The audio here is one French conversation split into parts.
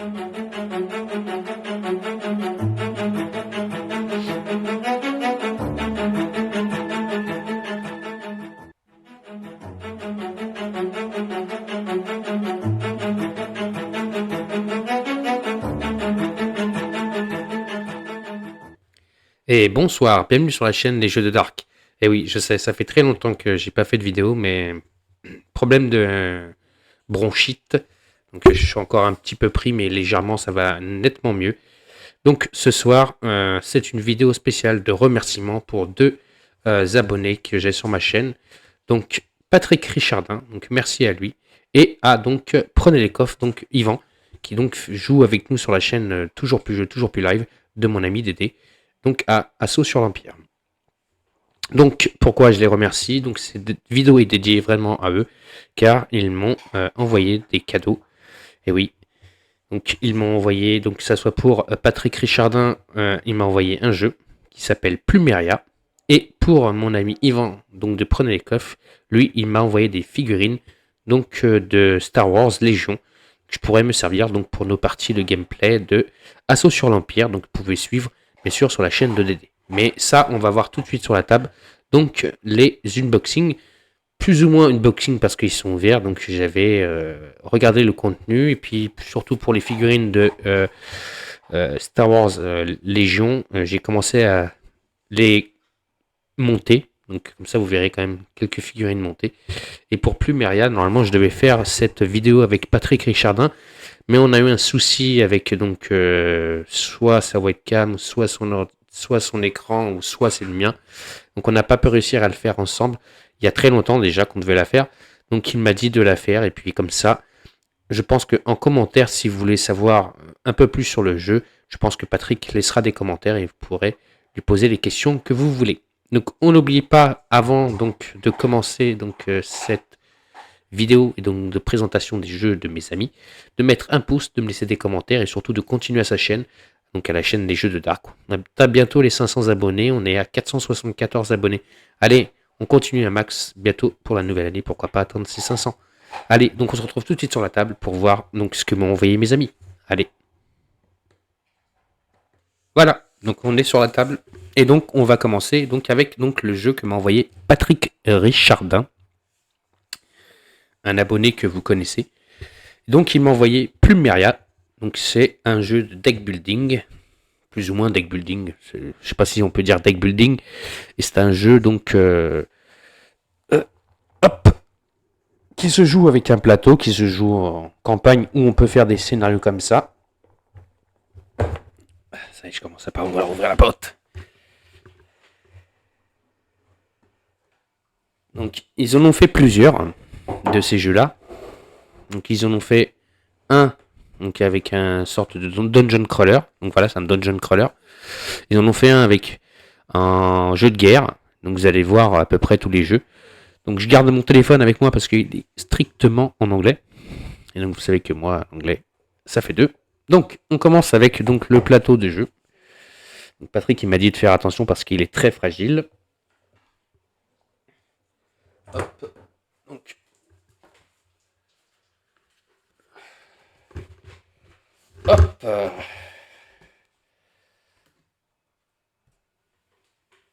Et bonsoir, bienvenue sur la chaîne Les Jeux de Dark. Et oui, je sais, ça fait très longtemps que j'ai pas fait de vidéo, mais problème de bronchite. Donc je suis encore un petit peu pris, mais légèrement, ça va nettement mieux. Donc ce soir, c'est une vidéo spéciale de remerciement pour deux abonnés que j'ai sur ma chaîne. Donc Patrick Richardin, donc merci à lui. Et à donc Prenez les coffres, donc Yvan, qui donc joue avec nous sur la chaîne Toujours plus jeu, toujours plus live de mon ami Dédé. Donc à Assaut sur l'Empire. Donc pourquoi je les remercie? Donc cette vidéo est dédiée vraiment à eux, car ils m'ont envoyé des cadeaux. Et oui, donc ils m'ont envoyé, donc que ça soit pour Patrick Richardin, il m'a envoyé un jeu qui s'appelle Plumeria. Et pour mon ami Yvan, donc de Prenez les coffres, lui il m'a envoyé des figurines donc de Star Wars Légion. Je pourrais me servir donc pour nos parties de gameplay de Assaut sur l'Empire. Donc vous pouvez suivre bien sûr sur la chaîne de Dédé. Mais ça, on va voir tout de suite sur la table. Donc les unboxings, plus ou moins unboxing parce qu'ils sont ouverts. Donc j'avais regardé le contenu et puis surtout pour les figurines de Star Wars Légion, j'ai commencé à les monter. Donc comme ça vous verrez quand même quelques figurines montées. Et pour Plumeria, normalement je devais faire cette vidéo avec Patrick Richardin. Mais on a eu un souci avec donc soit sa webcam, soit son écran, ou soit c'est le mien. Donc on n'a pas pu réussir à le faire ensemble. Il y a très longtemps déjà qu'on devait la faire. Donc il m'a dit de la faire. Et puis comme ça, je pense qu'en commentaire, si vous voulez savoir un peu plus sur le jeu, je pense que Patrick laissera des commentaires et vous pourrez lui poser les questions que vous voulez. Donc on n'oublie pas avant donc de commencer donc cette vidéo et donc de présentation des jeux de mes amis, de mettre un pouce, de me laisser des commentaires et surtout de continuer à sa chaîne, donc à la chaîne des jeux de Dark. On a bientôt les 500 abonnés, on est à 474 abonnés. Allez, on continue à max bientôt pour la nouvelle année, pourquoi pas atteindre ces 500. Allez, donc on se retrouve tout de suite sur la table pour voir donc ce que m'ont envoyé mes amis. Allez. Voilà, donc on est sur la table et donc on va commencer donc avec donc le jeu que m'a envoyé Patrick Richardin, un abonné que vous connaissez. Donc il m'a envoyé Plumeria. Donc c'est un jeu de deck building, plus ou moins deck building. Je ne sais pas si on peut dire deck building. Et c'est un jeu donc hop, qui se joue avec un plateau, qui se joue en campagne où on peut faire des scénarios comme ça. Ça y est, je commence à pas vouloir ouvrir la porte. Donc ils en ont fait plusieurs de ces jeux-là. Donc ils en ont fait un donc avec un sorte de dungeon crawler. Donc voilà, c'est un dungeon crawler. Ils en ont fait un avec un jeu de guerre. Donc vous allez voir à peu près tous les jeux. Donc je garde mon téléphone avec moi parce qu'il est strictement en anglais. Et donc vous savez que moi, anglais, ça fait deux. Donc on commence avec donc le plateau de jeu. Donc, Patrick il m'a dit de faire attention parce qu'il est très fragile. Hop. Donc hop.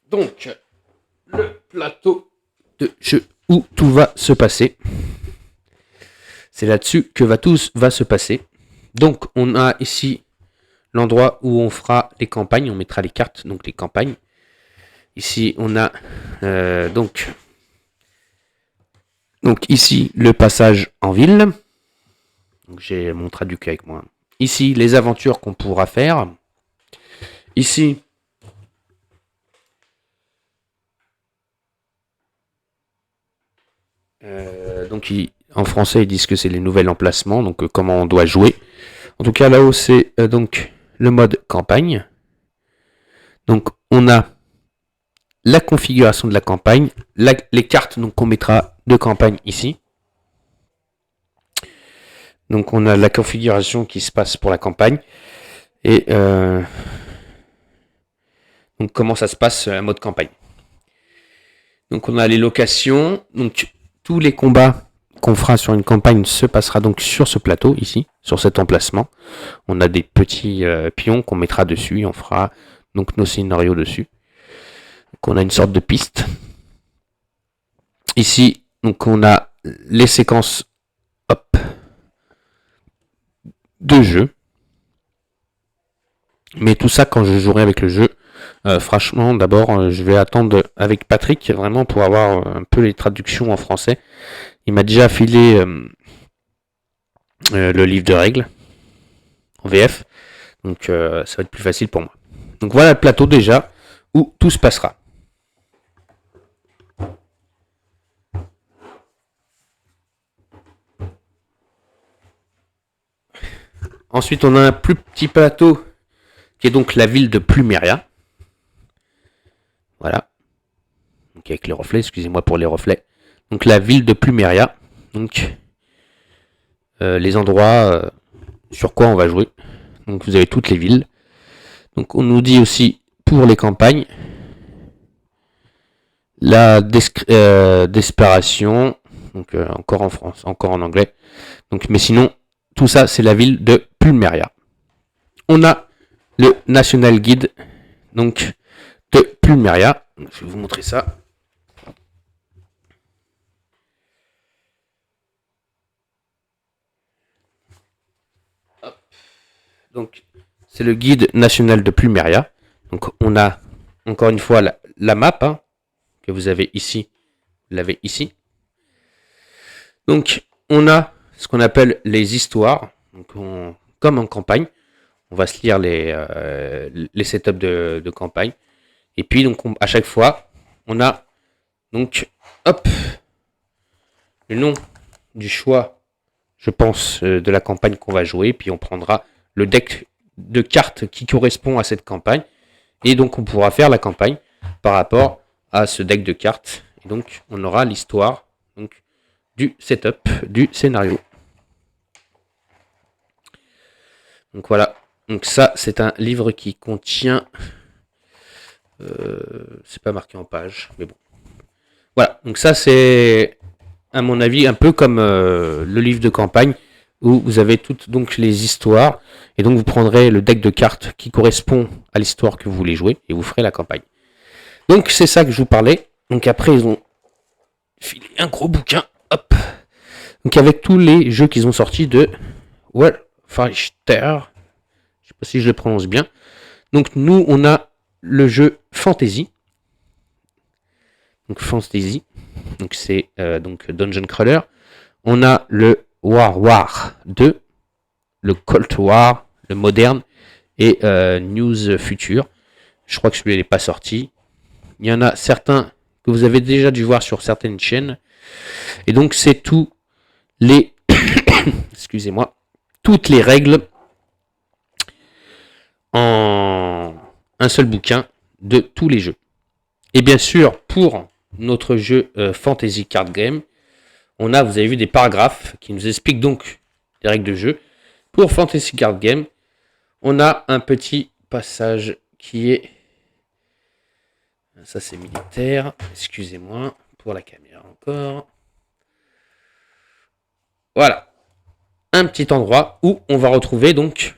Donc, le plateau de jeu où tout va se passer. C'est là-dessus que tout va se passer. Donc, on a ici l'endroit où on fera les campagnes. On mettra les cartes, donc les campagnes. Ici, on a donc ici le passage en ville. Donc, j'ai mon traducteur avec moi. Ici, les aventures qu'on pourra faire. Ici, donc en français ils disent que c'est les nouveaux emplacements, donc comment on doit jouer. En tout cas là-haut c'est donc le mode campagne. Donc on a la configuration de la campagne, les cartes donc qu'on mettra de campagne ici. Donc on a la configuration qui se passe pour la campagne et donc comment ça se passe en mode campagne. Donc on a les locations, donc tous les combats qu'on fera sur une campagne se passera donc sur ce plateau ici, sur cet emplacement. On a des petits pions qu'on mettra dessus et on fera donc nos scénarios dessus. Donc on a une sorte de piste. Ici, donc on a les séquences de jeu. Mais tout ça, quand je jouerai avec le jeu, franchement, d'abord, je vais attendre avec Patrick vraiment pour avoir un peu les traductions en français. Il m'a déjà filé le livre de règles en VF, donc ça va être plus facile pour moi. Donc voilà le plateau déjà où tout se passera. Ensuite, on a un plus petit plateau qui est donc la ville de Plumeria. Voilà. Donc avec les reflets, excusez-moi pour les reflets. Donc la ville de Plumeria. Donc les endroits sur quoi on va jouer. Donc vous avez toutes les villes. Donc on nous dit aussi pour les campagnes la desperation. Donc encore en France, encore en anglais. Donc mais sinon tout ça c'est la ville de Plumeria. On a le National Guide donc de Plumeria. Je vais vous montrer ça. Donc c'est le guide national de Plumeria. Donc on a encore une fois la map que vous avez ici. Vous l'avez ici. Donc on a ce qu'on appelle les histoires. Donc comme en campagne, on va se lire les setups de campagne. Et puis donc à chaque fois, on a donc le nom du choix, je pense, de la campagne qu'on va jouer. Puis on prendra le deck de cartes qui correspond à cette campagne. Et donc on pourra faire la campagne par rapport à ce deck de cartes. Et donc on aura l'histoire donc, du setup, du scénario. Donc voilà. Donc ça, c'est un livre qui contient... c'est pas marqué en page, mais bon. Voilà. Donc ça, c'est, à mon avis, un peu comme le livre de campagne, où vous avez toutes donc les histoires. Et donc vous prendrez le deck de cartes qui correspond à l'histoire que vous voulez jouer, et vous ferez la campagne. Donc c'est ça que je vous parlais. Donc après, ils ont filé un gros bouquin. Hop. Donc avec tous les jeux qu'ils ont sortis de Wolfenstein. Je sais pas si je le prononce bien. Donc nous, on a le jeu Fantasy. Donc Fantasy. Donc c'est donc Dungeon Crawler. On a le War 2, le Cold War, le moderne et News Future. Je crois que celui-là n'est pas sorti. Il y en a certains que vous avez déjà dû voir sur certaines chaînes. Et donc c'est tous les excusez-moi, toutes les règles en un seul bouquin de tous les jeux. Et bien sûr, pour notre jeu Fantasy Card Game, on a, vous avez vu, des paragraphes qui nous expliquent donc les règles de jeu. Pour Fantasy Card Game, on a un petit passage qui est... Ça, c'est militaire. Excusez-moi pour la caméra encore. Voilà. Un petit endroit où on va retrouver donc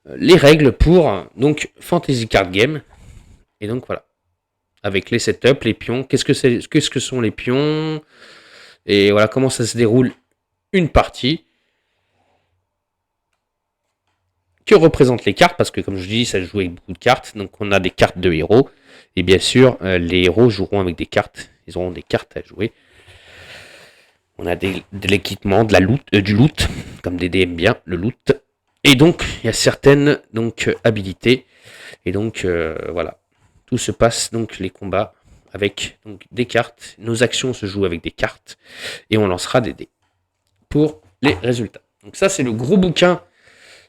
les règles pour donc Fantasy Card Game. Et donc voilà. Avec les setups, les pions. Qu'est-ce que sont les pions? Et voilà comment ça se déroule une partie. Que représentent les cartes, parce que comme je dis, ça joue avec beaucoup de cartes. Donc on a des cartes de héros. Et bien sûr, les héros joueront avec des cartes. Ils auront des cartes à jouer. On a de l'équipement, du loot, comme des DM bien, le loot. Et donc, il y a certaines donc, habilités. Et donc, voilà. Tout se passe, donc, les combats avec donc, des cartes. Nos actions se jouent avec des cartes. Et on lancera des dés pour les résultats. Donc ça, c'est le gros bouquin.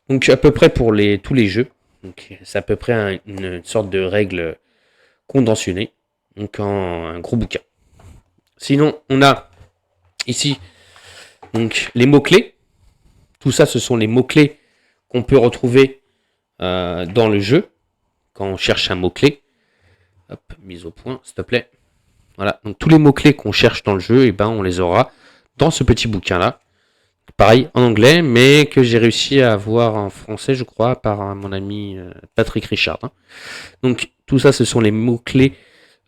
Donc à peu près pour tous les jeux. Donc c'est à peu près une sorte de règle condensée. Donc un gros bouquin. Sinon, on a ici donc les mots-clés. Tout ça, ce sont les mots-clés qu'on peut retrouver dans le jeu. Quand on cherche un mot-clé. Hop, mise au point, s'il te plaît. Voilà. Donc tous les mots-clés qu'on cherche dans le jeu, et ben, on les aura dans ce petit bouquin-là. Pareil, en anglais, mais que j'ai réussi à avoir en français, je crois, par mon ami Patrick Richard. Hein. Donc, tout ça, ce sont les mots-clés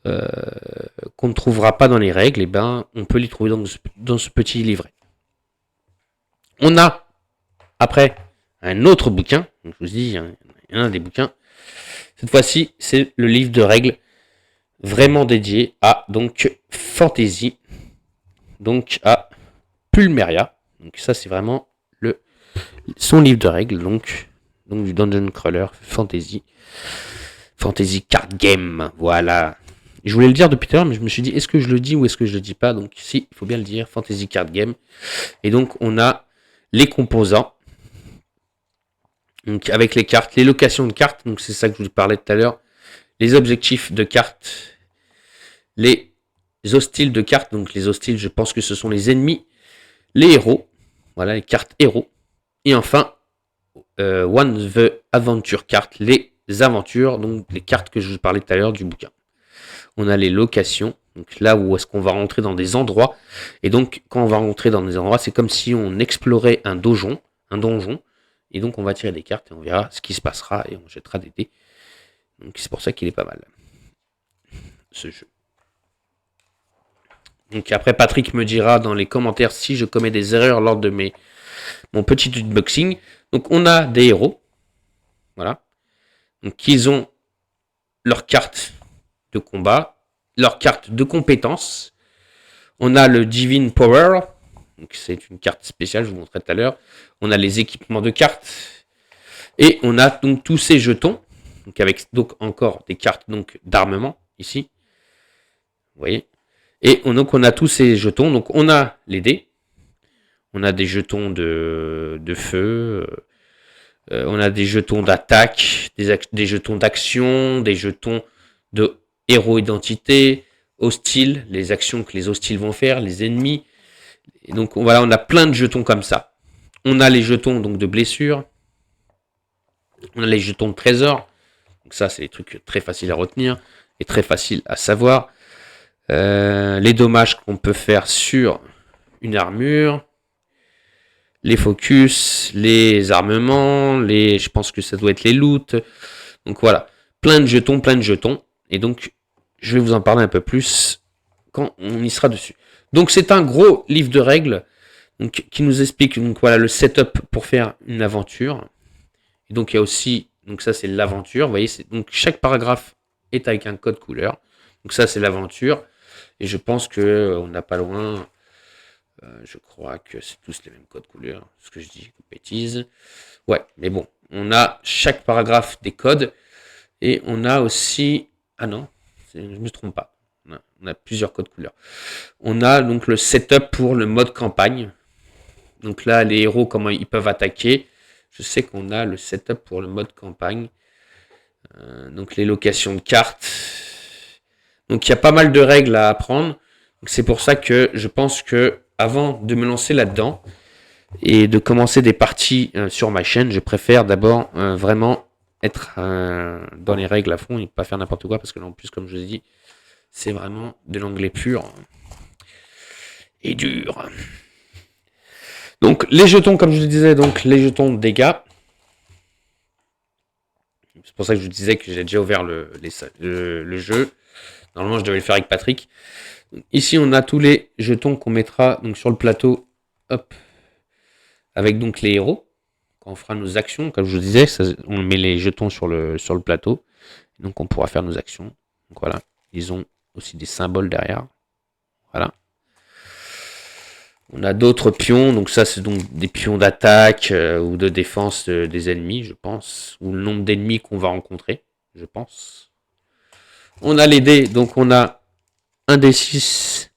qu'on ne trouvera pas dans les règles. Et ben, on peut les trouver dans ce petit livret. On a, après, un autre bouquin. Donc, je vous dis, il y en a des bouquins. Cette fois-ci, c'est le livre de règles vraiment dédié à, donc, Fantasy. Donc, à Pulmeria. Donc ça, c'est vraiment son livre de règles, donc du Dungeon Crawler Fantasy Card Game, voilà. Je voulais le dire depuis tout à l'heure, mais je me suis dit, est-ce que je le dis ou est-ce que je le dis pas? Donc si, il faut bien le dire, Fantasy Card Game. Et donc, on a les composants, donc avec les cartes, les locations de cartes, donc c'est ça que je vous parlais tout à l'heure, les objectifs de cartes, les hostiles de cartes, donc les hostiles, je pense que ce sont les ennemis, les héros, voilà, les cartes héros. Et enfin, One the Adventure Card, les aventures, donc les cartes que je vous parlais tout à l'heure du bouquin. On a les locations, donc là où est-ce qu'on va rentrer dans des endroits. Et donc, quand on va rentrer dans des endroits, c'est comme si on explorait un donjon. Et donc, on va tirer des cartes et on verra ce qui se passera et on jettera des dés. Donc, c'est pour ça qu'il est pas mal, ce jeu. Donc après, Patrick me dira dans les commentaires si je commets des erreurs lors de mon petit unboxing. Donc on a des héros. Voilà. Donc ils ont leur carte de combat, leur carte de compétence. On a le Divine Power. Donc c'est une carte spéciale, je vous montrerai tout à l'heure. On a les équipements de cartes. Et on a donc tous ces jetons. Donc avec donc encore des cartes donc d'armement ici. Vous voyez. Et donc on a tous ces jetons. Donc on a les dés. On a des jetons de feu. On a des jetons d'attaque. Des jetons d'action. Des jetons de héros identité. Hostiles. Les actions que les hostiles vont faire. Les ennemis. Et donc voilà, on a plein de jetons comme ça. On a les jetons donc de blessure. On a les jetons de trésor. Donc ça, c'est des trucs très faciles à retenir. Et très faciles à savoir. Les dommages qu'on peut faire sur une armure, les focus, les armements, je pense que ça doit être les loots. Donc voilà, plein de jetons. Et donc, je vais vous en parler un peu plus quand on y sera dessus. Donc c'est un gros livre de règles donc, qui nous explique donc, voilà, le setup pour faire une aventure. Et donc il y a aussi, donc ça c'est l'aventure, vous voyez, donc chaque paragraphe est avec un code couleur. Donc ça c'est l'aventure. Et je pense qu'on n'a pas loin, je crois que c'est tous les mêmes codes couleurs, ce que je dis, bêtise. Ouais, mais bon, on a chaque paragraphe des codes, et on a aussi, ah non, je ne me trompe pas, on a plusieurs codes couleurs. On a donc le setup pour le mode campagne, donc là, les héros, comment ils peuvent attaquer, je sais qu'on a le setup pour le mode campagne, donc les locations de cartes. Donc il y a pas mal de règles à apprendre. C'est pour ça que je pense que avant de me lancer là-dedans et de commencer des parties sur ma chaîne, je préfère d'abord vraiment être dans les règles à fond et pas faire n'importe quoi parce que là en plus comme je vous ai dit, c'est vraiment de l'anglais pur et dur. Donc les jetons, comme je vous disais, donc les jetons de dégâts. C'est pour ça que je vous disais que j'ai déjà ouvert le jeu. Normalement, je devais le faire avec Patrick. Ici, on a tous les jetons qu'on mettra donc, sur le plateau. Hop. Avec donc les héros. Quand on fera nos actions, comme je vous disais, on met les jetons sur le plateau. Donc, on pourra faire nos actions. Donc, voilà. Ils ont aussi des symboles derrière. Voilà. On a d'autres pions. Donc, ça, c'est donc des pions d'attaque ou de défense des ennemis, je pense. Ou le nombre d'ennemis qu'on va rencontrer, je pense. On a les dés, donc on a un D6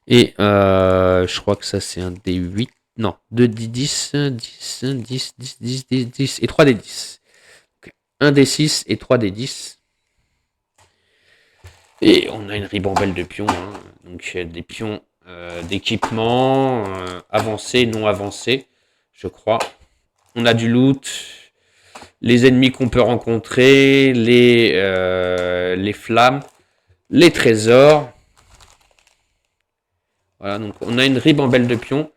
et je crois que ça c'est un D8. Non, 2 D10, 10 et 3 D10. Donc, un D6 et 3 D10. Et on a une ribambelle de pions. Hein. Donc des pions d'équipement, avancés, non avancés, je crois. On a du loot. Les ennemis qu'on peut rencontrer, les flammes, les trésors. Voilà, donc on a une ribambelle de pions.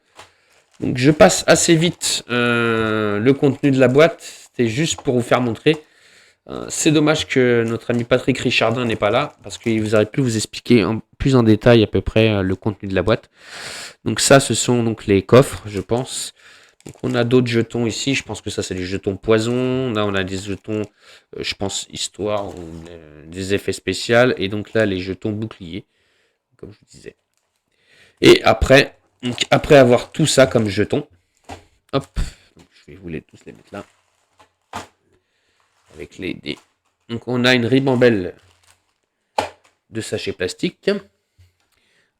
Donc je passe assez vite le contenu de la boîte. C'était juste pour vous faire montrer. C'est dommage que notre ami Patrick Richardin n'est pas là, parce qu'il vous aurait pu vous expliquer plus en détail à peu près le contenu de la boîte. Donc ça, ce sont donc les coffres, je pense. Donc on a d'autres jetons ici, je pense que ça c'est des jetons poison. Là on a des jetons, je pense, histoire, ou des effets spéciaux. Et donc là les jetons boucliers, comme je vous disais. Et après, donc, après avoir tout ça comme jetons, hop, donc je vais vous tous les mettre là. Avec les dés. Donc on a une ribambelle de sachets plastiques.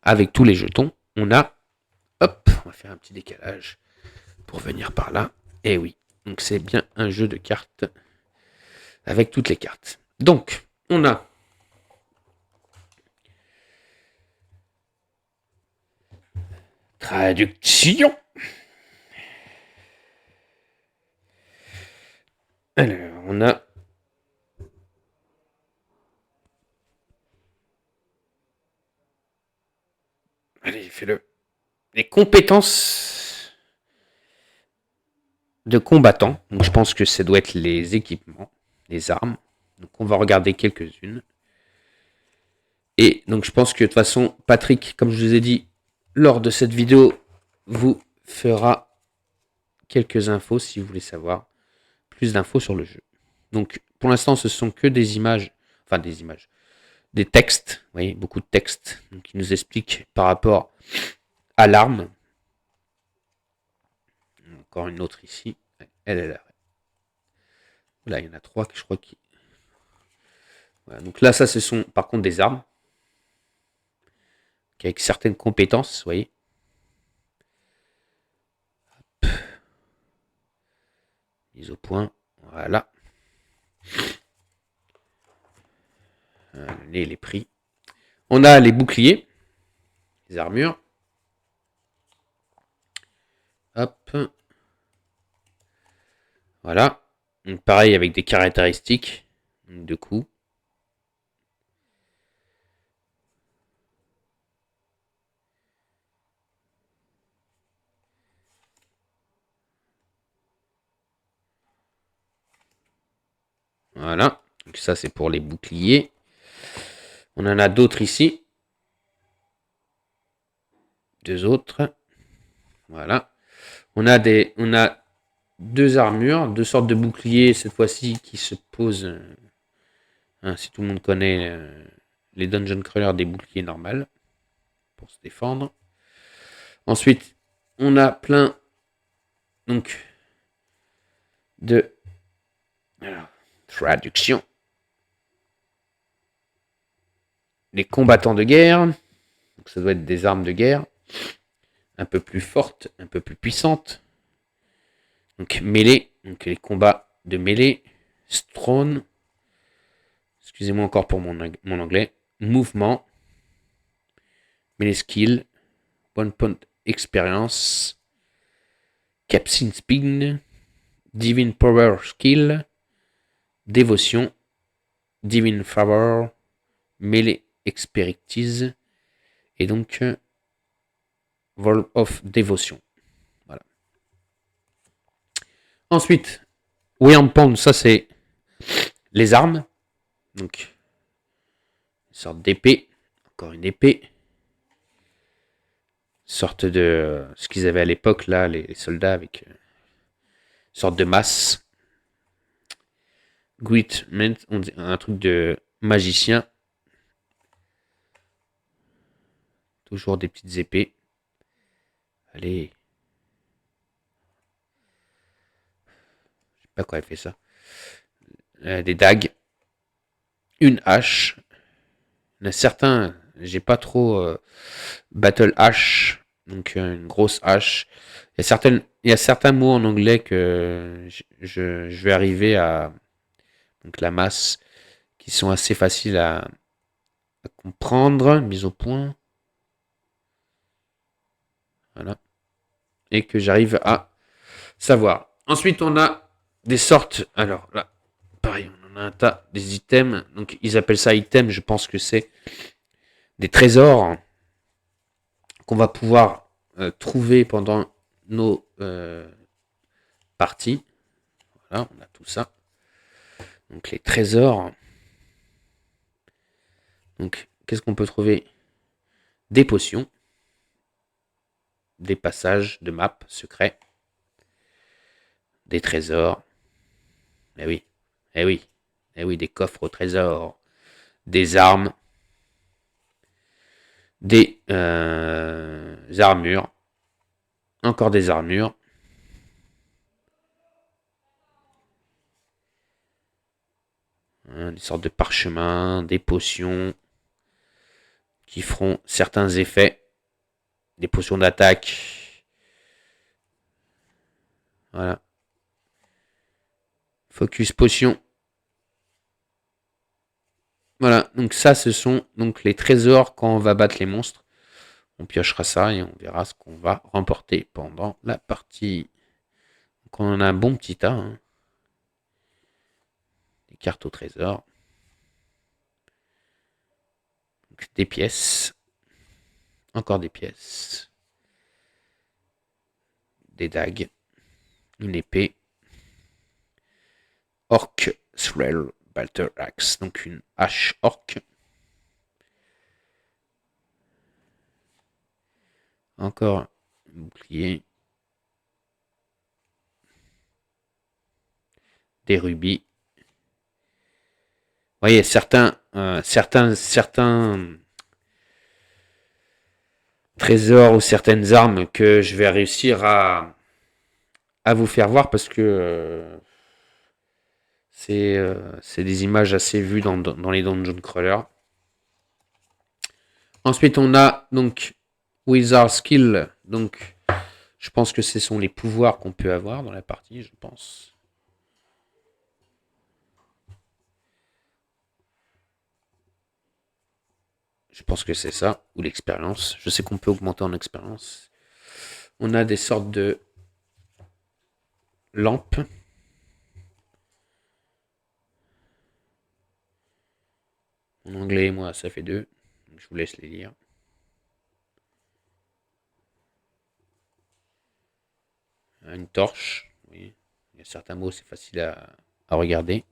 Avec tous les jetons, on a, hop, on va faire un petit décalage pour venir par là. Et oui, donc c'est bien un jeu de cartes avec toutes les cartes. Donc, on a traduction. Alors, on a allez, fais-le. Les compétences de combattants. Donc, je pense que ça doit être les équipements, les armes. Donc, on va regarder quelques-unes. Et donc, je pense que de toute façon, Patrick, comme je vous ai dit, lors de cette vidéo, vous fera quelques infos si vous voulez savoir plus d'infos sur le jeu. Donc, pour l'instant, ce sont que des images, enfin des images, des textes, vous voyez, beaucoup de textes donc, qui nous expliquent par rapport à l'arme. Encore une autre ici. Elle est là. Là, il y en a 3 que je crois qui. Voilà, donc là, ça, ce sont par contre des armes avec certaines compétences, vous voyez. Hop. Mise au point. Voilà. Les prix. On a les boucliers, les armures. Hop. Voilà. Donc pareil avec des caractéristiques de coups. Voilà. Donc ça c'est pour les boucliers. On en a d'autres ici. 2 autres. Voilà. On a 2 armures, 2 sortes de boucliers cette fois-ci qui se posent. Si tout le monde connaît les dungeon crawlers, des boucliers normaux pour se défendre. Ensuite, on a plein donc de traduction. Les combattants de guerre. Donc ça doit être des armes de guerre. Un peu plus fortes, un peu plus puissantes. Donc mêlée, donc les combats de mêlée. Strone. Excusez-moi encore pour mon anglais. Mouvement. Mêlée skill. One point expérience. Captain Spin. Divine Power Skill. Dévotion. Divine Favor. Mêlée Expertise. Et donc Vol of Dévotion. Voilà. Ensuite, Weapon Pound, ça c'est les armes. Donc, une sorte d'épée. Encore une épée. Une sorte de ce qu'ils avaient à l'époque, là, les soldats, avec une sorte de masse. Greatment, un truc de magicien. Toujours des petites épées. Allez. Je sais pas quoi elle fait ça. Des dagues. Une hache. Il y en a certains, j'ai pas trop battle hache, donc une grosse hache. Il y a certains mots en anglais que je vais arriver à, donc la masse, qui sont assez faciles à comprendre, mise au point. Voilà. Et que j'arrive à savoir. Ensuite, on a des sortes, alors là, pareil, on en a un tas, des items, donc ils appellent ça items, je pense que c'est des trésors qu'on va pouvoir trouver pendant nos parties. Voilà, on a tout ça. Donc les trésors. Donc qu'est-ce qu'on peut trouver? Des potions, des passages de map secrets, des trésors. Eh oui, eh oui, eh oui, des coffres au trésor, des armes, des armures, encore des armures. Des sortes de parchemins, des potions qui feront certains effets, des potions d'attaque. Voilà. Focus potion. Voilà, donc ça ce sont donc les trésors quand on va battre les monstres. On piochera ça et on verra ce qu'on va remporter pendant la partie. Donc on en a un bon petit tas. Hein. Des cartes au trésor. Donc, des pièces. Encore des pièces. Des dagues. Une épée. Orc Thrall Balter Axe. Donc une hache orc. Encore un bouclier. Des rubis. Vous voyez, certains trésors ou certaines armes que je vais réussir à vous faire voir parce que c'est des images assez vues dans les dungeon crawlers. Ensuite, on a donc Wizard Skill. Donc, je pense que ce sont les pouvoirs qu'on peut avoir dans la partie, je pense. Je pense que c'est ça, ou l'expérience. Je sais qu'on peut augmenter en expérience. On a des sortes de lampes. En anglais, moi, ça fait 2. Je vous laisse les lire. Une torche. Oui. Il y a certains mots, c'est facile à regarder.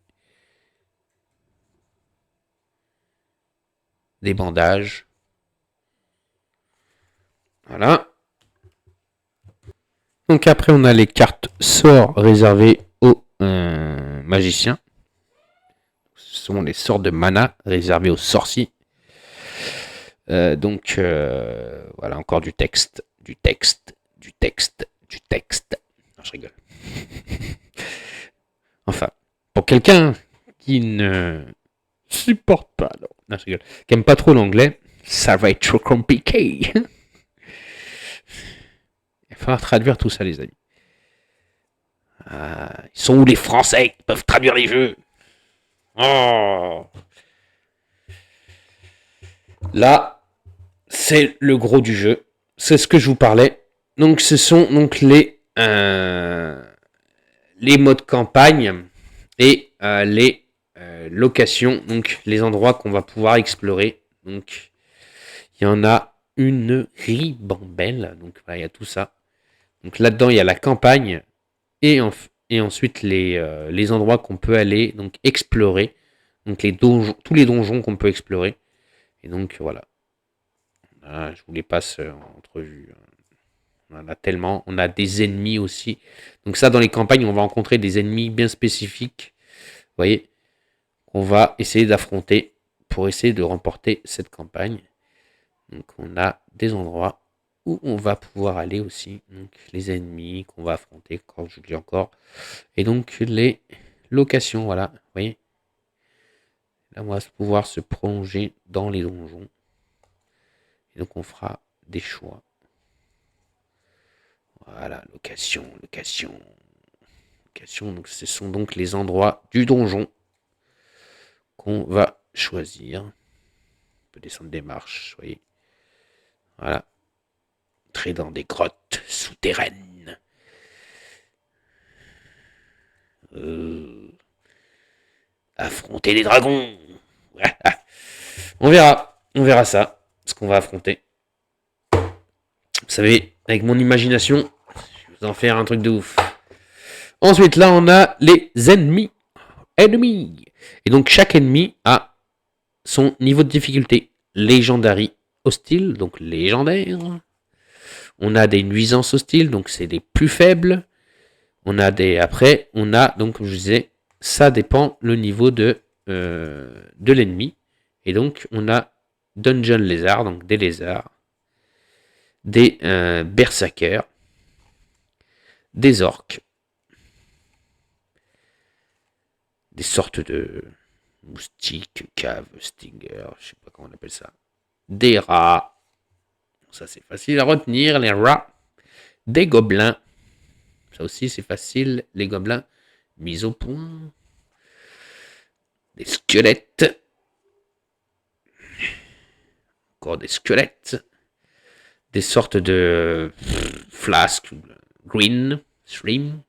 Des bandages. Voilà. Donc après, on a les cartes sorts réservées aux magiciens. Ce sont les sorts de mana réservés aux sorciers. Donc voilà, encore du texte. Non, je rigole. Enfin, pour quelqu'un qui ne supporte pas, non, je rigole, qui aime pas trop l'anglais, ça va être trop compliqué. Il va falloir traduire tout ça, les amis. Ils sont où les Français qui peuvent traduire les jeux? Oh. Là, c'est le gros du jeu. C'est ce que je vous parlais. Donc, ce sont donc les modes campagne et les locations, donc les endroits qu'on va pouvoir explorer. Donc, il y en a une ribambelle. Donc, voilà, il y a tout ça. Donc, là-dedans, il y a la campagne et ensuite les endroits qu'on peut aller donc explorer. Donc, tous les donjons qu'on peut explorer. Et donc, voilà. Je vous les passe en entrevue. On en a tellement. On a des ennemis aussi. Donc ça, dans les campagnes, on va rencontrer des ennemis bien spécifiques. Vous voyez, qu'on va essayer d'affronter pour essayer de remporter cette campagne. Donc on a des endroits où on va pouvoir aller aussi. Donc les ennemis qu'on va affronter, comme je vous dis encore. Et donc les locations, voilà. Vous voyez, là, on va pouvoir se prolonger dans les donjons. Et donc on fera des choix. Voilà, location. Donc, ce sont donc les endroits du donjon qu'on va choisir. On peut descendre des marches, voyez. Voilà. Entrer dans des grottes souterraines. Affronter des dragons. On verra ça, ce qu'on va affronter. savez, avec mon imagination, je vais vous en faire un truc de ouf. Ensuite, là, on a les ennemis. Ennemis. Et donc, chaque ennemi a son niveau de difficulté. Legendary hostile, donc légendaire. On a des nuisances hostiles, donc c'est des plus faibles. On a des. Après, on a, donc, comme je disais, ça dépend le niveau de l'ennemi. Et donc, on a Dungeon Lézard, donc des lézards. Des berserkers. Des orques. Des sortes de moustiques, caves, stingers, je sais pas comment on appelle ça. Des rats. Ça, c'est facile à retenir, les rats. Des gobelins. Ça aussi, c'est facile, les gobelins. Mis au point. Des squelettes. Encore des squelettes. Des sortes de flasques. Green. Slime.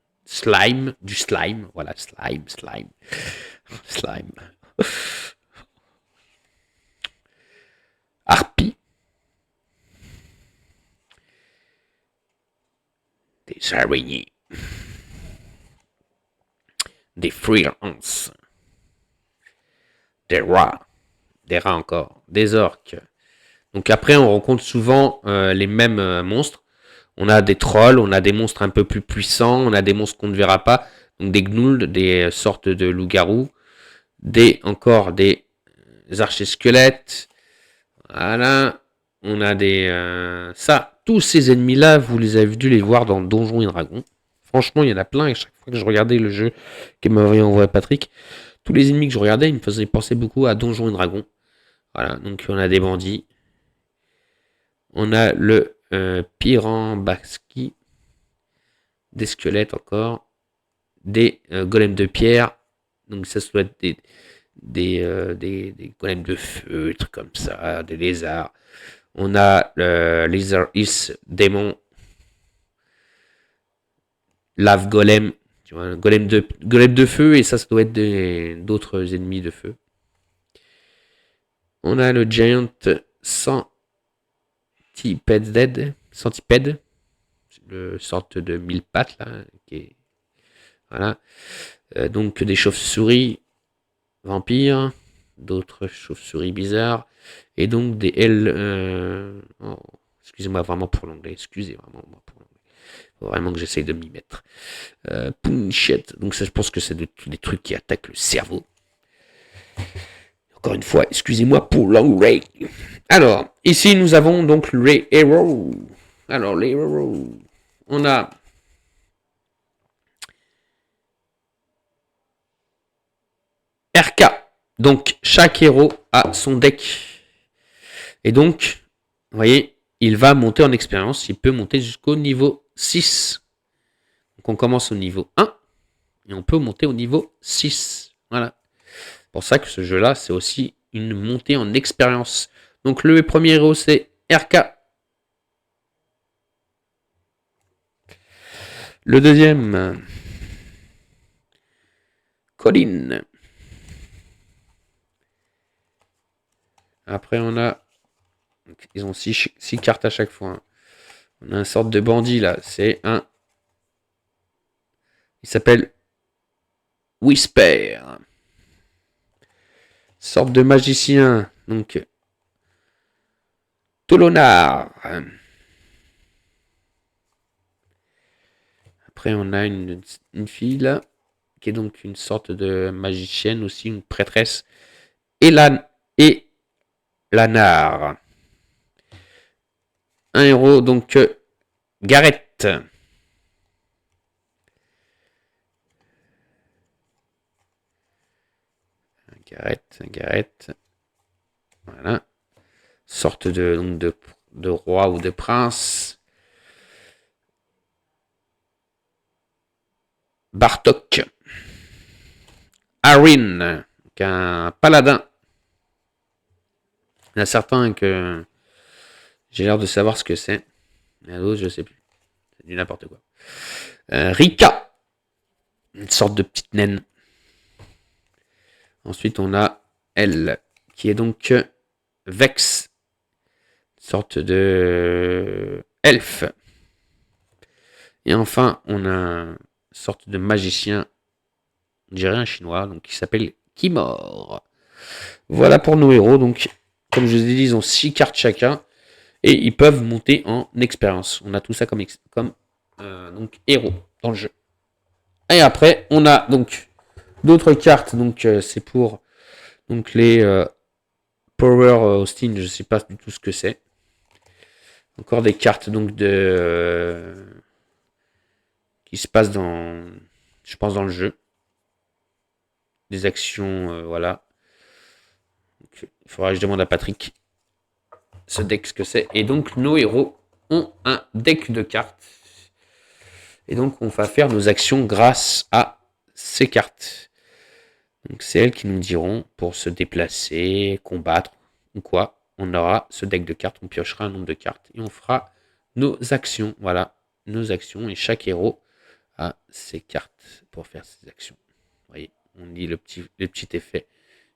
Du slime. Voilà, slime. Slime. Harpies. Des araignées. Des freelance. Des rats. Des rats encore. Des orques. Donc après, on rencontre souvent les mêmes monstres. On a des trolls, on a des monstres un peu plus puissants, on a des monstres qu'on ne verra pas. Donc des gnouls, des sortes de loups-garous. Encore des archers-squelettes. Voilà. On a des... tous ces ennemis-là, vous les avez dû les voir dans Donjons et Dragons. Franchement, il y en a plein. Et chaque fois que je regardais le jeu que m'avait envoyé Patrick, tous les ennemis que je regardais, ils me faisaient penser beaucoup à Donjons et Dragons. Voilà, donc on a des bandits. On a le Pyrambaski. Des squelettes encore. Des golems de pierre. Donc ça doit être des golems de feu, des trucs comme ça, des lézards. On a le Lizard Is démon. Lave golem. Tu vois, golem de feu, et ça doit être d'autres ennemis de feu. On a le Giant Centipede. Le sorte de mille pattes là. Qui est, voilà. Donc des chauves-souris vampires. D'autres chauves-souris bizarres. Et donc des ailes. Excusez-moi vraiment pour l'anglais. Excusez vraiment moi pour l'anglais. Faut vraiment que j'essaye de m'y mettre. Punchette. Donc ça, je pense que c'est des trucs qui attaquent le cerveau. Encore une fois, excusez-moi pour l'anglais. Alors, ici nous avons donc les héros. Alors, les héros. On a RK. Donc, chaque héros a son deck. Et donc, vous voyez, il va monter en expérience. Il peut monter jusqu'au niveau 6. Donc, on commence au niveau 1. Et on peut monter au niveau 6. Voilà. C'est pour ça que ce jeu-là, c'est aussi une montée en expérience. Donc, le premier héros, c'est RK. Le deuxième, Colin. Après, on a... Ils ont 6 cartes à chaque fois. On a une sorte de bandit, là. C'est un... Il s'appelle Whisper. Sorte de magicien. Donc, Tolonar. Après, on a une fille, là, qui est donc une sorte de magicienne, aussi une prêtresse. Et Lanar. Un héros, donc, Gareth. Gareth. Voilà. Sorte de roi ou de prince. Bartok. Arin, un paladin. Il y en a certains que j'ai l'air de savoir ce que c'est. Il y en a d'autres, je sais plus. C'est du n'importe quoi. Rika. Une sorte de petite naine. Ensuite, on a elle, qui est donc Vex. Une sorte de elfe. Et enfin, on a une sorte de magicien, on dirait un chinois, donc qui s'appelle Kimor. Voilà pour nos héros. Donc, comme je vous ai dit, ils ont 6 cartes chacun et ils peuvent monter en expérience. On a tout ça comme donc héros dans le jeu. Et après, on a donc d'autres cartes. Donc, c'est pour donc les Power Austin. Je sais pas du tout ce que c'est. Encore des cartes donc qui se passent je pense dans le jeu. Des actions, voilà. Donc, il faudra que je demande à Patrick ce deck ce que c'est. Et donc nos héros ont un deck de cartes. Et donc on va faire nos actions grâce à ces cartes. Donc c'est elles qui nous diront pour se déplacer, combattre ou quoi. On aura ce deck de cartes, on piochera un nombre de cartes et on fera nos actions. Voilà, nos actions. Et chaque héros a ses cartes pour faire ses actions. Vous voyez, on lit le petit effet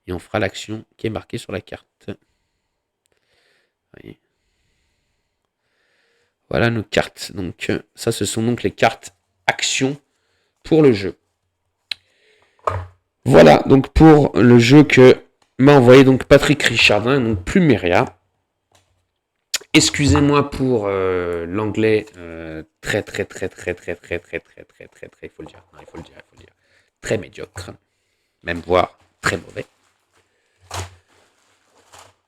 et on fera l'action qui est marquée sur la carte. Vous voyez. Voilà nos cartes. Donc ça, ce sont donc les cartes actions pour le jeu. Voilà donc pour le jeu que m'a envoyé donc Patrick Richardin, donc Plumeria. Excusez-moi pour l'anglais très, il faut le dire, très médiocre, même voire très mauvais.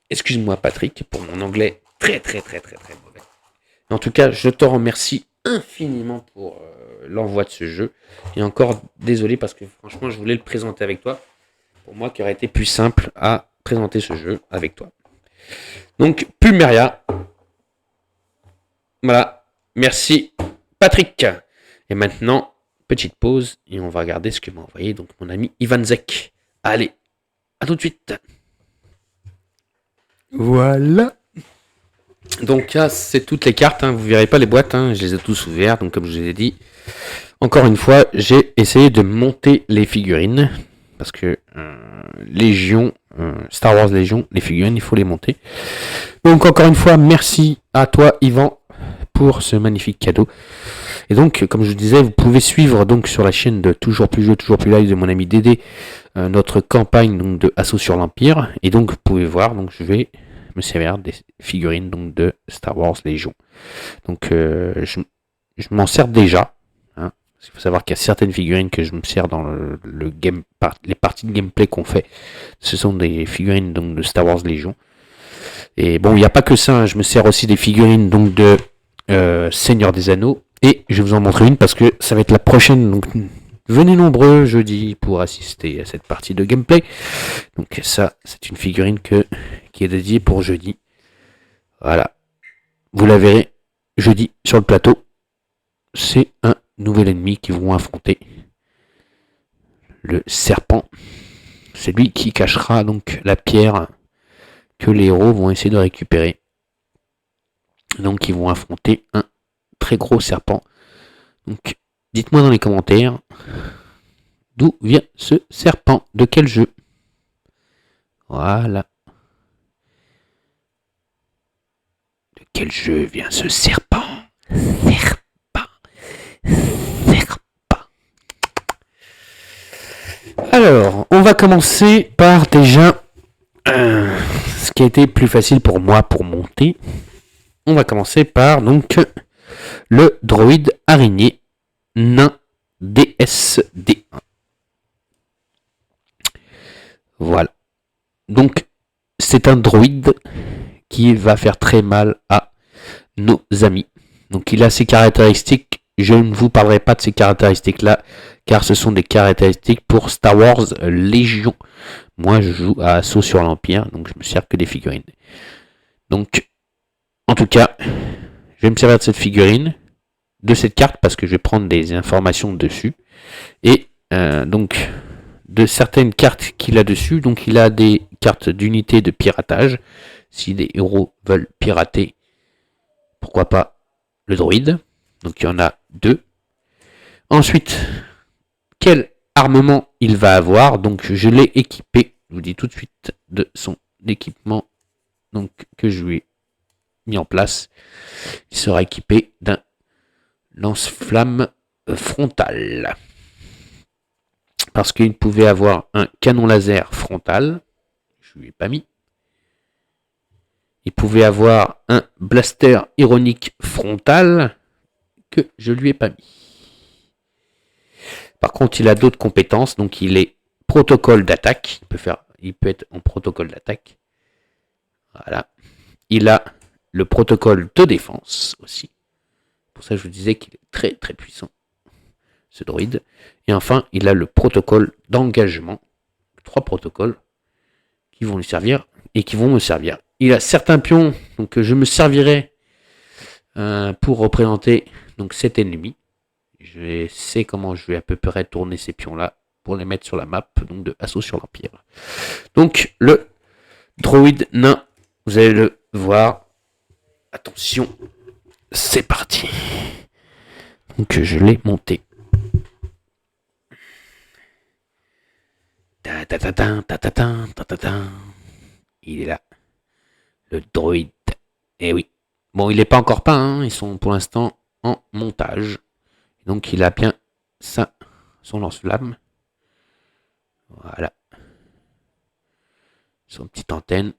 Excuse-moi Patrick pour mon anglais très mauvais. En tout cas, je te remercie infiniment pour l'envoi de ce jeu. Et encore désolé parce que franchement, je voulais le présenter avec toi. Pour moi, qui aurait été plus simple à présenter ce jeu avec toi. Donc, Plumeria. Voilà. Merci Patrick. Et maintenant, petite pause et on va regarder ce que m'a envoyé donc mon ami Ivan Zek. Allez, à tout de suite. Voilà. Donc là, c'est toutes les cartes, hein. Vous ne verrez pas les boîtes, hein. Je les ai tous ouvertes. Donc comme je vous ai dit, encore une fois, j'ai essayé de monter les figurines. Parce que Légion, Star Wars Légion, les figurines, il faut les monter. Donc encore une fois, merci à toi Yvan pour ce magnifique cadeau. Et donc, comme je vous disais, vous pouvez suivre donc sur la chaîne de Toujours Plus Jeu, Toujours Plus Live de mon ami Dédé, notre campagne donc, de Assaut sur l'Empire. Et donc, vous pouvez voir, donc je vais me servir des figurines donc, de Star Wars Légion. Donc, je m'en sers déjà. Hein. Il faut savoir qu'il y a certaines figurines que je me sers dans les parties de gameplay qu'on fait. Ce sont des figurines donc, de Star Wars Légion. Et bon, il n'y a pas que ça. Hein. Je me sers aussi des figurines donc, de Seigneur des Anneaux. Et je vais vous en montrer une parce que ça va être la prochaine. Donc, venez nombreux jeudi pour assister à cette partie de gameplay. Donc ça, c'est une figurine qui est dédiée pour jeudi. Voilà. Vous la verrez jeudi sur le plateau. C'est un nouvel ennemi qu'ils vont affronter. Le serpent. C'est lui qui cachera donc la pierre que les héros vont essayer de récupérer. Donc ils vont affronter un très gros serpent. Donc dites-moi dans les commentaires d'où vient ce serpent, de quel jeu. Voilà. De quel jeu vient ce serpent? Serpent. Alors, on va commencer par déjà ce qui a été plus facile pour moi pour monter. On va commencer par donc le droïde araignée nain DSD1. Voilà. Donc, c'est un droïde qui va faire très mal à nos amis. Donc, il a ses caractéristiques. Je ne vous parlerai pas de ces caractéristiques-là, car ce sont des caractéristiques pour Star Wars Légion. Moi, je joue à Assaut sur l'Empire, donc je me sers que des figurines. Donc, en tout cas, je vais me servir de cette figurine, de cette carte, parce que je vais prendre des informations dessus. Et donc, de certaines cartes qu'il a dessus. Donc, il a des cartes d'unité de piratage. Si des héros veulent pirater, pourquoi pas le droïde. Donc, il y en a 2. Ensuite, quel armement il va avoir. Donc, je l'ai équipé. Je vous dis tout de suite de son équipement donc, que je lui ai mis en place. Il sera équipé d'un lance-flamme frontal. Parce qu'il pouvait avoir un canon laser frontal. Je ne lui ai pas mis. Il pouvait avoir un blaster ironique frontal que je ne lui ai pas mis. Par contre, il a d'autres compétences. Donc, il est protocole d'attaque. Il peut être en protocole d'attaque. Voilà. Il a le protocole de défense aussi. Pour ça, je vous disais qu'il est très très puissant, ce droïde. Et enfin, il a le protocole d'engagement. 3 protocoles qui vont lui servir et qui vont me servir. Il a certains pions donc, que je me servirai pour représenter donc, cet ennemi. Je sais comment je vais à peu près tourner ces pions-là pour les mettre sur la map donc de Assaut sur l'Empire. Donc, le droïde nain, vous allez le voir. Attention, c'est parti. Donc, je l'ai monté. Il est là. Le droïde. Eh oui. Bon, il n'est pas encore peint. Hein. Ils sont pour l'instant en montage. Donc, il a bien ça, son lance-flamme. Voilà. Son petite antenne.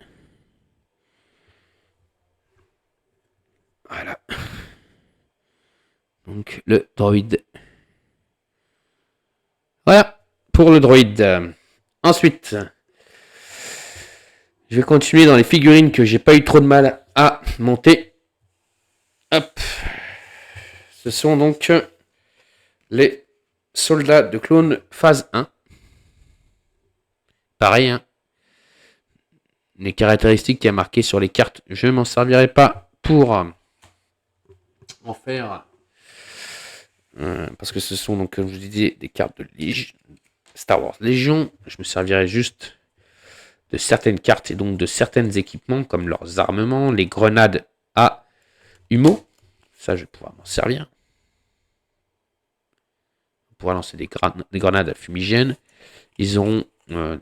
Voilà. Donc, le droïde. Voilà. Pour le droïde. Ensuite, je vais continuer dans les figurines que j'ai pas eu trop de mal à monter. Hop. Ce sont donc les soldats de clones phase 1. Pareil, hein. Les caractéristiques qu'il y a marquées sur les cartes, je ne m'en servirai pas pour en faire. Parce que ce sont donc, comme je vous disais, des cartes de Star Wars Légion. Je me servirai juste de certaines cartes et donc de certains équipements comme leurs armements, les grenades à humo. Ça, je vais pouvoir m'en servir. On pourra lancer des grenades à fumigène. Ils auront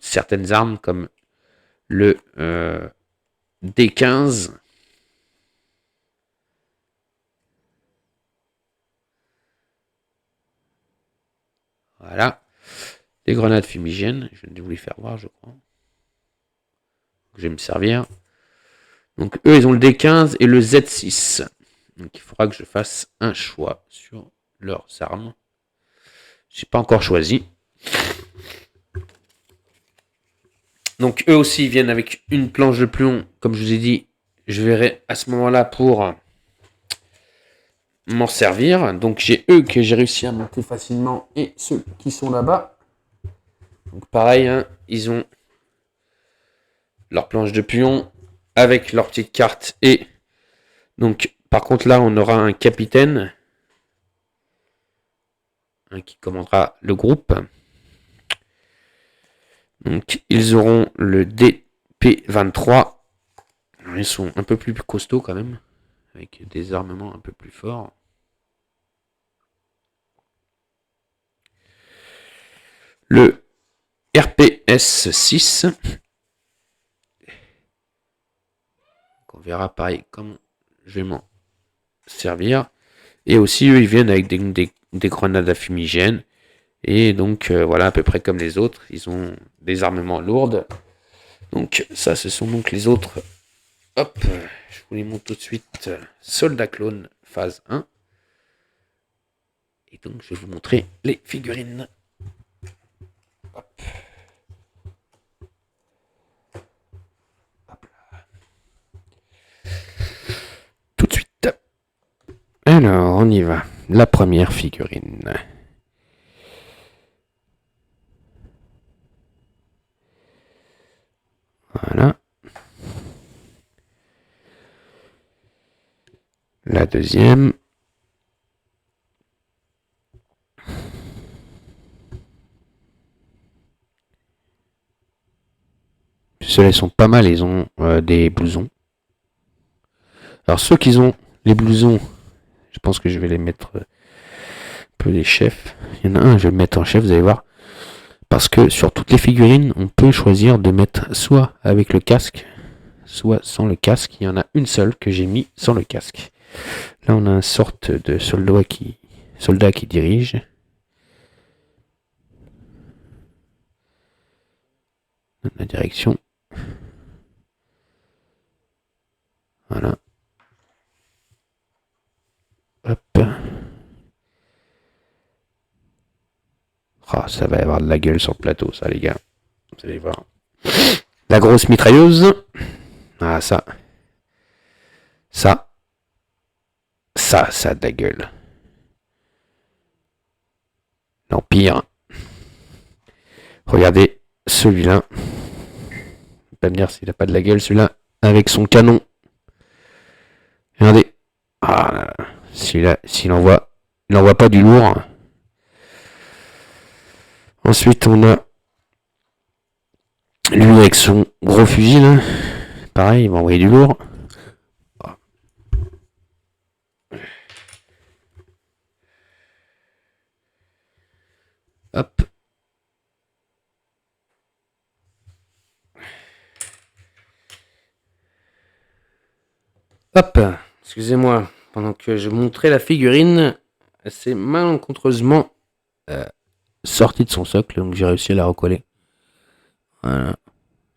certaines armes comme le D15. Voilà. Les grenades fumigènes. Je vais vous les faire voir, je crois. Je vais me servir. Donc, eux, ils ont le D15 et le Z6. Donc, il faudra que je fasse un choix sur leurs armes. Je n'ai pas encore choisi. Donc, eux aussi, ils viennent avec une planche de plomb. Comme je vous ai dit, je verrai à ce moment-là pour m'en servir. Donc, j'ai eux que j'ai réussi à monter facilement et ceux qui sont là-bas. Donc, pareil, hein, ils ont leur planche de pion avec leur petite carte. Et donc, par contre, là, on aura un capitaine qui commandera le groupe. Donc, ils auront le DP23. Ils sont un peu plus costauds quand même, avec des armements un peu plus forts. Le RPS-6. On verra pareil comment je vais m'en servir. Et aussi, eux, ils viennent avec des grenades à fumigène. Et donc, voilà, à peu près comme les autres. Ils ont des armements lourds. Donc, ça, ce sont donc les autres. Hop, je vous les montre tout de suite. Soldat clone, phase 1. Et donc, je vais vous montrer les figurines. Hop. Hop là. Tout de suite. Alors, on y va. La première figurine. Voilà. La deuxième. Ceux-là sont pas mal, ils ont des blousons. Alors ceux qui ont les blousons, je pense que je vais les mettre un peu les chefs. Il y en a un, je vais le mettre en chef, vous allez voir. Parce que sur toutes les figurines, on peut choisir de mettre soit avec le casque, soit sans le casque. Il y en a une seule que j'ai mis sans le casque. Là, on a une sorte de soldat qui dirige. La direction. Voilà. Hop. Oh, ça va avoir de la gueule sur le plateau, ça, les gars. Vous allez voir. La grosse mitrailleuse. Ah, ça. Ça a de la gueule. L'Empire. Regardez celui-là. Pas me dire s'il a pas de la gueule, celui-là, avec son canon. Regardez. Ah là là. S'il envoie pas du lourd. Ensuite, on a lui avec son gros fusil, là. Pareil, il va envoyer du lourd. Hop. Hop. Excusez-moi. Pendant que je montrais la figurine, elle s'est malencontreusement sortie de son socle, donc j'ai réussi à la recoller. Voilà.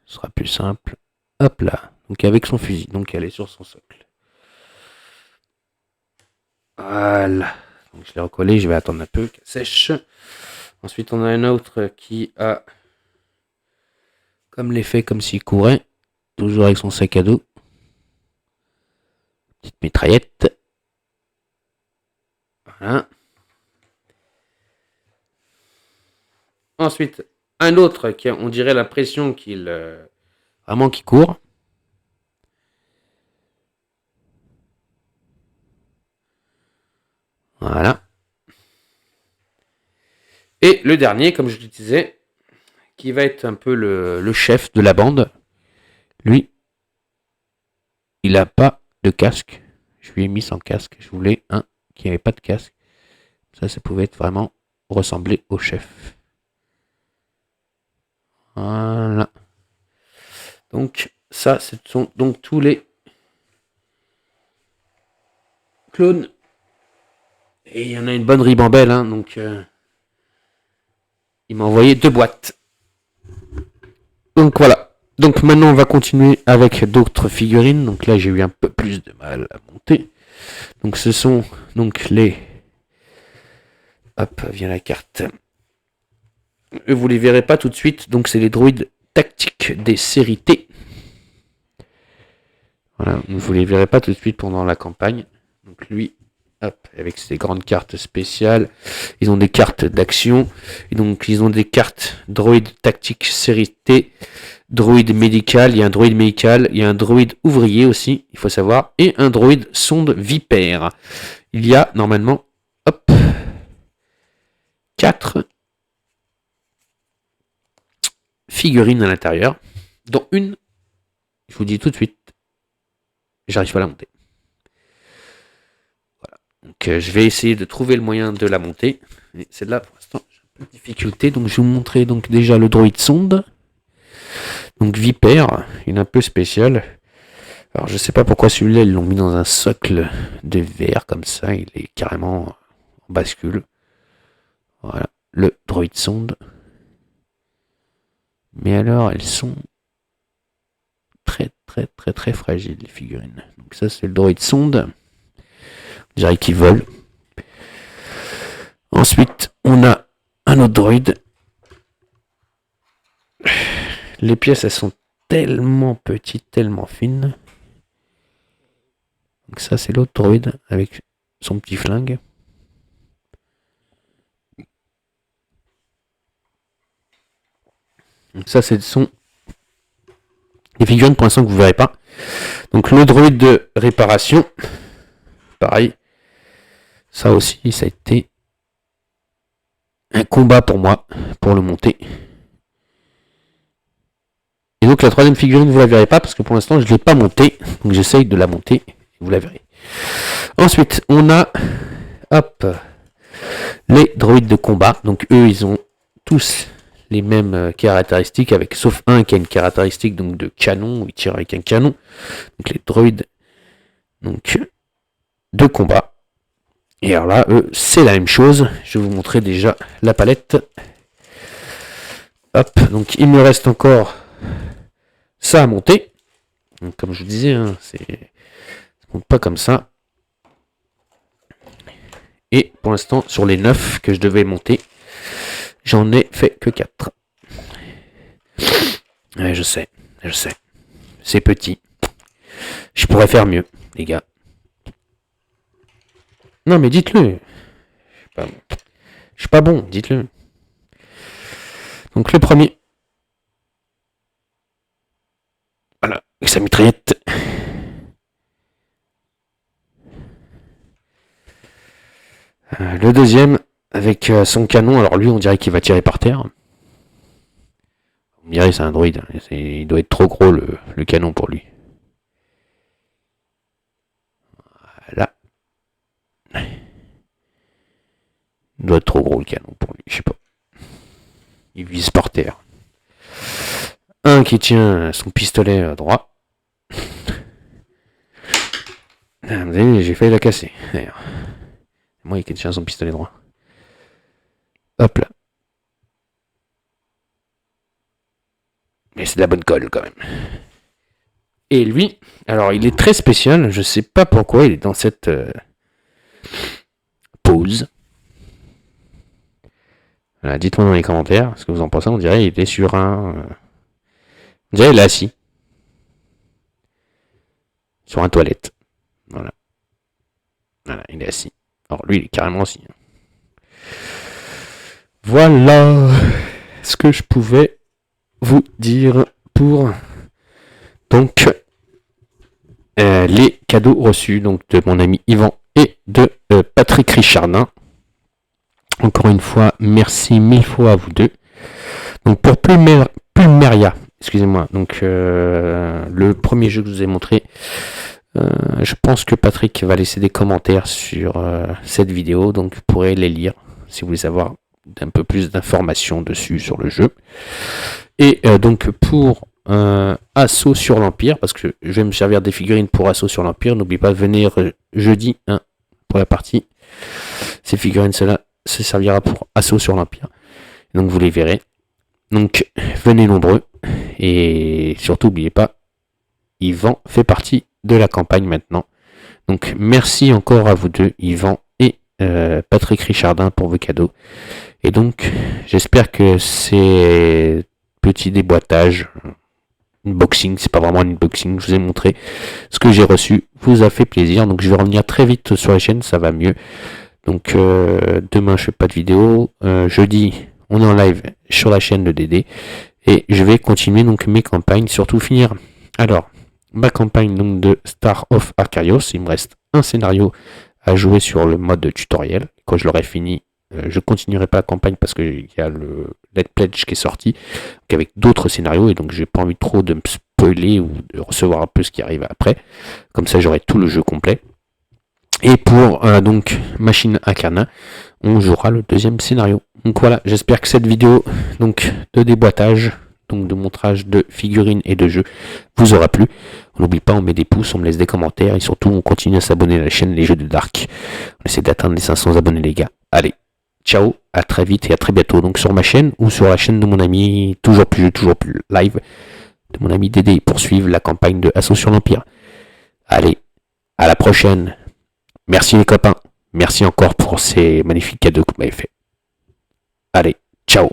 Ce sera plus simple. Hop là. Donc avec son fusil. Donc elle est sur son socle. Voilà. Donc je l'ai recollé. Je vais attendre un peu qu'elle sèche. Ensuite on a un autre qui a comme l'effet comme s'il courait. Toujours avec son sac à dos. Petite mitraillette. Voilà. Ensuite, un autre qui a, on dirait l'impression qu'il vraiment qu'il court. Voilà. Et le dernier, comme je le disais, qui va être un peu le chef de la bande. Lui, il n'a pas de casque. Je lui ai mis sans casque. Je voulais un qui n'avait pas de casque. Ça pouvait être vraiment ressembler au chef. Voilà. Donc, ça, ce sont donc tous les clones. Et il y en a une bonne ribambelle, hein, donc il m'a envoyé 2 boîtes. Donc voilà. Donc maintenant on va continuer avec d'autres figurines. Donc là j'ai eu un peu plus de mal à monter. Donc ce sont donc les... Hop, vient la carte. Vous les verrez pas tout de suite. Donc c'est les droïdes tactiques des séries T. Voilà, vous les verrez pas tout de suite pendant la campagne. Donc lui, hop, avec ses grandes cartes spéciales. Ils ont des cartes d'action. Et donc ils ont des cartes droïdes tactiques série T. Droïde médical, il y a un droïde médical, il y a un droïde ouvrier aussi, il faut savoir, et un droïde sonde vipère. Il y a normalement, hop, 4 figurines à l'intérieur, dont une, je vous dis tout de suite, j'arrive pas à la monter. Voilà. Donc je vais essayer de trouver le moyen de la monter. Et celle-là, pour l'instant, j'ai un peu de difficulté, donc je vais vous montrer donc déjà le droïde sonde. Donc Vipère, il est un peu spécial. Alors je sais pas pourquoi celui-là ils l'ont mis dans un socle de verre comme ça, il est carrément en bascule. Voilà, le droïde sonde. Mais alors elles sont très fragiles les figurines. Donc ça c'est le droïde sonde. On dirait qu'il vole. Ensuite on a un autre droïde. Les pièces, elles sont tellement petites, tellement fines. Donc ça, c'est l'autre droïde avec son petit flingue. Donc ça, ce sont les figurines pour l'instant que vous ne verrez pas. Donc le droïde de réparation. Pareil. Ça aussi, ça a été un combat pour moi, pour le monter. Et donc la troisième figurine, vous ne la verrez pas parce que pour l'instant, je ne l'ai pas montée. Donc j'essaye de la monter. Vous la verrez. Ensuite, on a hop, les droïdes de combat. Donc eux, ils ont tous les mêmes caractéristiques, avec sauf un qui a une caractéristique donc de canon, où il tire avec un canon. Donc les droïdes donc, de combat. Et alors là, eux, c'est la même chose. Je vais vous montrer déjà la palette. Hop, donc il me reste encore ça à monter. Donc, comme je vous disais, hein, ça monte pas comme ça. Et pour l'instant, sur les 9 que je devais monter, j'en ai fait que 4. Ouais, je sais. C'est petit. Je pourrais faire mieux, les gars. Non, mais dites-le. Je suis pas bon, dites-le. Donc le premier. Voilà, avec sa mitraillette. Le deuxième, avec son canon. Alors lui, on dirait qu'il va tirer par terre. On dirait que c'est un droïde. Il doit être trop gros, le canon, pour lui. Voilà. Il doit être trop gros, le canon, pour lui. Je sais pas. Il vise par terre. Un qui tient son pistolet droit. Vous avez, j'ai failli la casser, d'ailleurs. Moi, qui tient son pistolet droit. Hop là. Mais c'est de la bonne colle, quand même. Et lui, alors il est très spécial. Je sais pas pourquoi il est dans cette pose. Voilà, dites-moi dans les commentaires ce que vous en pensez. On dirait qu'il est sur un... on dirait qu'il est assis. Sur un toilette. Voilà. Voilà, il est assis. Alors lui, il est carrément assis. Voilà ce que je pouvais vous dire pour donc les cadeaux reçus donc de mon ami Yvan et de Patrick Richardin. Encore une fois, merci 1000 fois à vous deux. Donc pour Plumeria, excusez-moi, donc le premier jeu que je vous ai montré, je pense que Patrick va laisser des commentaires sur cette vidéo, donc vous pourrez les lire si vous voulez avoir un peu plus d'informations dessus sur le jeu. Et donc pour Assaut sur l'Empire, parce que je vais me servir des figurines pour Assaut sur l'Empire, n'oubliez pas de venir jeudi pour la partie. Ces figurines, cela se servira pour Assaut sur l'Empire. Donc vous les verrez. Donc venez nombreux. Et surtout, n'oubliez pas, Yvan fait partie de la campagne maintenant. Donc merci encore à vous deux, Yvan et Patrick Richardin, pour vos cadeaux. Et donc j'espère que ces petits déboîtages, unboxing, c'est pas vraiment un unboxing, je vous ai montré ce que j'ai reçu, vous a fait plaisir. Donc je vais revenir très vite sur la chaîne, ça va mieux. Donc demain je fais pas de vidéo, jeudi on est en live sur la chaîne de Dédé et je vais continuer donc mes campagnes, surtout finir. Alors ma campagne donc de Star of Arcarios, il me reste un scénario à jouer sur le mode tutoriel. Quand je l'aurai fini, je continuerai pas la campagne parce qu'il y a le Let Pledge qui est sorti donc avec d'autres scénarios, et donc j'ai pas envie trop de me spoiler ou de recevoir un peu ce qui arrive après. Comme ça j'aurai tout le jeu complet. Et pour donc Machine Arcana, on jouera le deuxième scénario. Donc voilà, j'espère que cette vidéo donc de déboîtage, donc de montrage de figurines et de jeux, vous aura plu. On n'oublie pas, on met des pouces, on me laisse des commentaires, et surtout on continue à s'abonner à la chaîne Les Jeux de Dark. On essaie d'atteindre les 500 abonnés, les gars. Allez, ciao, à très vite et à très bientôt. Donc sur ma chaîne ou sur la chaîne de mon ami toujours plus live, de mon ami Dédé, poursuivre la campagne de Assaut sur l'Empire. Allez, à la prochaine. Merci les copains. Merci encore pour ces magnifiques cadeaux que vous m'avez fait. Allez, ciao.